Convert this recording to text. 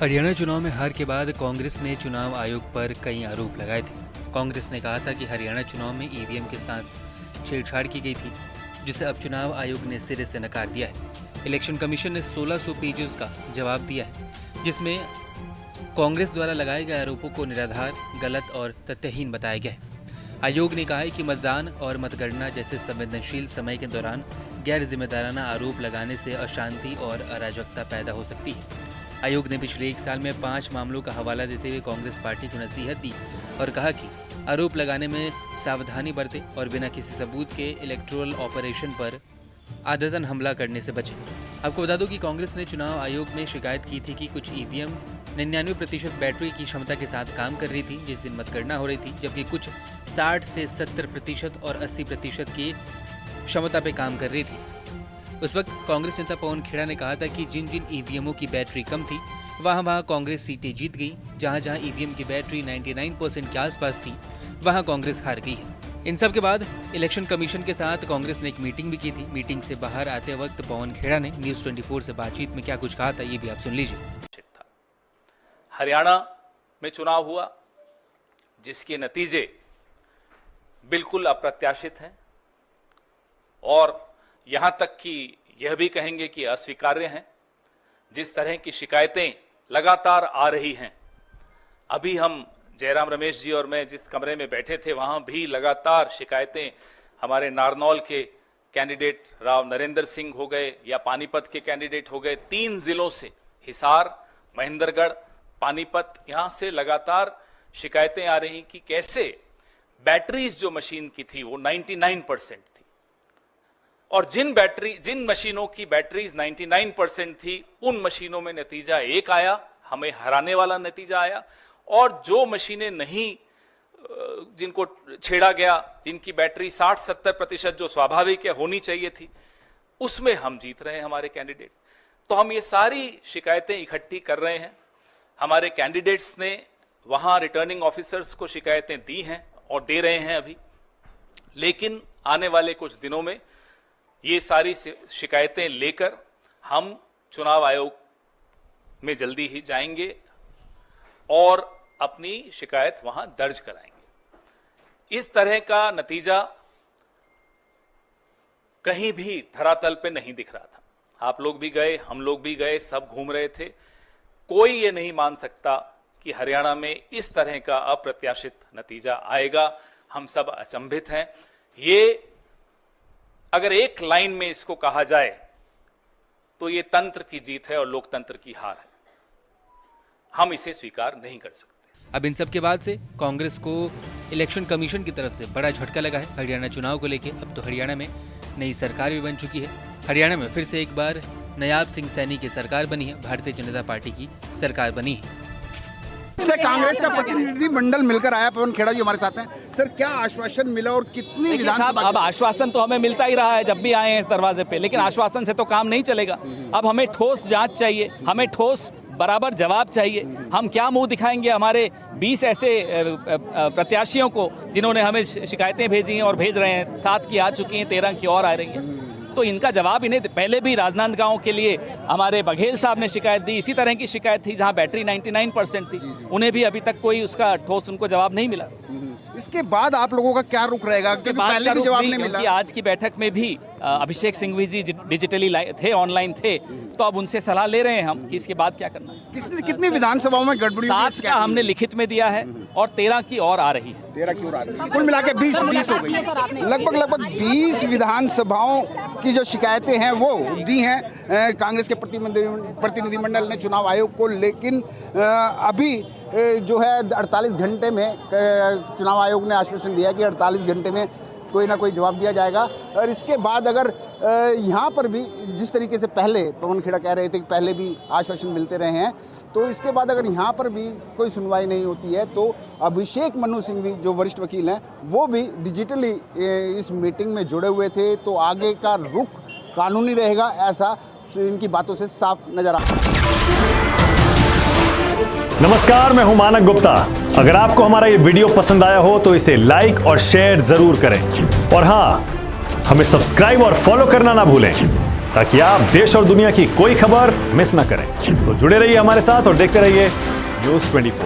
हरियाणा चुनाव में हार के बाद कांग्रेस ने चुनाव आयोग पर कई आरोप लगाए थे। कांग्रेस ने कहा था कि हरियाणा चुनाव में ईवीएम के साथ छेड़छाड़ की गई थी, जिसे अब चुनाव आयोग ने सिरे से नकार दिया है। इलेक्शन कमीशन ने 1600 पेजेस का जवाब दिया है, जिसमें कांग्रेस द्वारा लगाए गए आरोपों को निराधार, गलत और तथ्यहीन बताया गया है। आयोग ने कहा है कि मतदान और मतगणना जैसे संवेदनशील समय के दौरान गैर जिम्मेदाराना आरोप लगाने से अशांति और अराजकता पैदा हो सकती है। आयोग ने पिछले 1 साल में 5 मामलों का हवाला देते हुए कांग्रेस पार्टी को नसीहत दी और कहा कि आरोप लगाने में सावधानी बरते और बिना किसी सबूत के इलेक्टोरल ऑपरेशन पर आदतन हमला करने से बचें। आपको बता दूं कि कांग्रेस ने चुनाव आयोग में शिकायत की थी कि कुछ ईवीएम 99% बैटरी की क्षमता के साथ काम कर रही थी जिस दिन मतगणना हो रही थी, जबकि कुछ 60 से 70% और 80% की क्षमता पे काम कर रही थी। उस वक्त कांग्रेस नेता पवन खेड़ा ने कहा था कि जिन जिन ईवीएमओं की बैटरी कम थी वहां कांग्रेस सीटें जीत गई, जहां ईवीएम की बैटरी 99% के आसपास थी वहां कांग्रेस हार गई है। इन सब के बाद इलेक्शन कमीशन के साथ कांग्रेस ने एक मीटिंग भी की थी। मीटिंग से बाहर आते वक्त पवन खेड़ा ने न्यूज़ 24 से बातचीत में क्या कुछ कहा था, ये भी आप सुन लीजिए। हरियाणा में चुनाव हुआ जिसके नतीजे बिल्कुल अप्रत्याशित हैं और यहां तक कि यह भी कहेंगे कि अस्वीकार्य हैं। जिस तरह की शिकायतें लगातार आ रही हैं, अभी हम जयराम रमेश जी और मैं जिस कमरे में बैठे थे वहां भी लगातार शिकायतें हमारे नारनौल के कैंडिडेट राव नरेंद्र सिंह हो गए या पानीपत के कैंडिडेट हो गए, 3 जिलों से हिसार, महेंद्रगढ़, पानीपत, यहां से लगातार शिकायतें आ रही कि कैसे बैटरीज जो मशीन की थी वो 99% थी और जिन मशीनों की बैटरीज 99% थी उन मशीनों में नतीजा एक आया, हमें हराने वाला नतीजा आया, और जो मशीनें नहीं, जिनको छेड़ा गया, जिनकी बैटरी 60-70% जो स्वाभाविक है होनी चाहिए थी, उसमें हम जीत रहे हैं हमारे कैंडिडेट। तो हम ये सारी शिकायतें इकट्ठी कर रहे हैं। हमारे कैंडिडेट्स ने वहां रिटर्निंग ऑफिसर्स को शिकायतें दी हैं और दे रहे हैं अभी, लेकिन आने वाले कुछ दिनों में ये सारी शिकायतें लेकर हम चुनाव आयोग में जल्दी ही जाएंगे और अपनी शिकायत वहां दर्ज कराएंगे। इस तरह का नतीजा कहीं भी धरातल पे नहीं दिख रहा था। आप लोग भी गए, हम लोग भी गए, सब घूम रहे थे। कोई ये नहीं मान सकता कि हरियाणा में इस तरह का अप्रत्याशित नतीजा आएगा। हम सब अचंभित हैं। ये अगर एक लाइन में इसको कहा जाए तो ये तंत्र की जीत है और लोकतंत्र की हार है। हम इसे स्वीकार नहीं कर सकते। अब इन सब के बाद से कांग्रेस को इलेक्शन कमीशन की तरफ से बड़ा झटका लगा है हरियाणा चुनाव को लेके। अब तो हरियाणा में नई सरकार भी बन चुकी है। हरियाणा में फिर से एक बार नायाब सिंह सैनी की सरकार बनी है, भारतीय जनता पार्टी की सरकार बनी है। से कांग्रेस का प्रतिनिधि मंडल मिलकर आया। पवन खेड़ा जी हमारे साथ हैं। सर, क्या आश्वासन मिला और कितनी विधानसभा? अब आश्वासन तो हमें मिलता ही रहा है जब भी आए हैं इस दरवाजे पे, लेकिन आश्वासन से तो काम नहीं चलेगा। अब हमें ठोस जांच चाहिए, हमें ठोस बराबर जवाब चाहिए। हम क्या मुंह दिखाएंगे हमारे 20 ऐसे प्रत्याशियों को जिन्होंने हमें शिकायतें भेजी हैं और भेज रहे हैं, 7 की आ चुकी हैं, 13 की और आ रही हैं। तो इनका जवाब इन्हें पहले भी राजनांदगांव के लिए हमारे बघेल साहब ने शिकायत दी, इसी तरह की शिकायत थी जहां बैटरी 99% थी, उन्हें भी अभी तक कोई उसका ठोस उनको जवाब नहीं मिला। इसके बाद आप लोगों का क्या रुख रहेगा? क्योंकि पहले भी जवाब नहीं मिला। आज की बैठक में भी अभिषेक सिंघवी जी डिजिटली थे, ऑनलाइन थे, तो अब उनसे सलाह ले रहे हैं हम कि इसके बाद क्या करना है। कितनी विधानसभाओं में गड़बड़ी? 7 का हमने लिखित में दिया है और 13 की और आ रही है। 13 की और आ रही है। कुल मिला के 20 हो गई। लगभग 20 विधानसभाओं की जो शिकायतें हैं वो दी हैं कांग्रेस के प्रतिनिधिमंडल ने चुनाव आयोग को, लेकिन अभी जो है 48 घंटे में चुनाव आयोग ने आश्वासन दिया कि 48 घंटे में कोई ना कोई जवाब दिया जाएगा। और इसके बाद अगर यहाँ पर भी जिस तरीके से पहले पवन खेड़ा कह रहे थे कि पहले भी आश्वासन मिलते रहे हैं, तो इसके बाद अगर यहाँ पर भी कोई सुनवाई नहीं होती है तो अभिषेक मनु सिंघवी जो वरिष्ठ वकील हैं वो भी डिजिटली इस मीटिंग में जुड़े हुए थे। तो आगे का रुख कानूनी रहेगा, ऐसा इनकी बातों से साफ नजर आ रहा है। नमस्कार, मैं हूं मानक गुप्ता। अगर आपको हमारा ये वीडियो पसंद आया हो तो इसे लाइक और शेयर जरूर करें और हां, हमें सब्सक्राइब और फॉलो करना ना भूलें ताकि आप देश और दुनिया की कोई खबर मिस ना करें। तो जुड़े रहिए हमारे साथ और देखते रहिए News 24।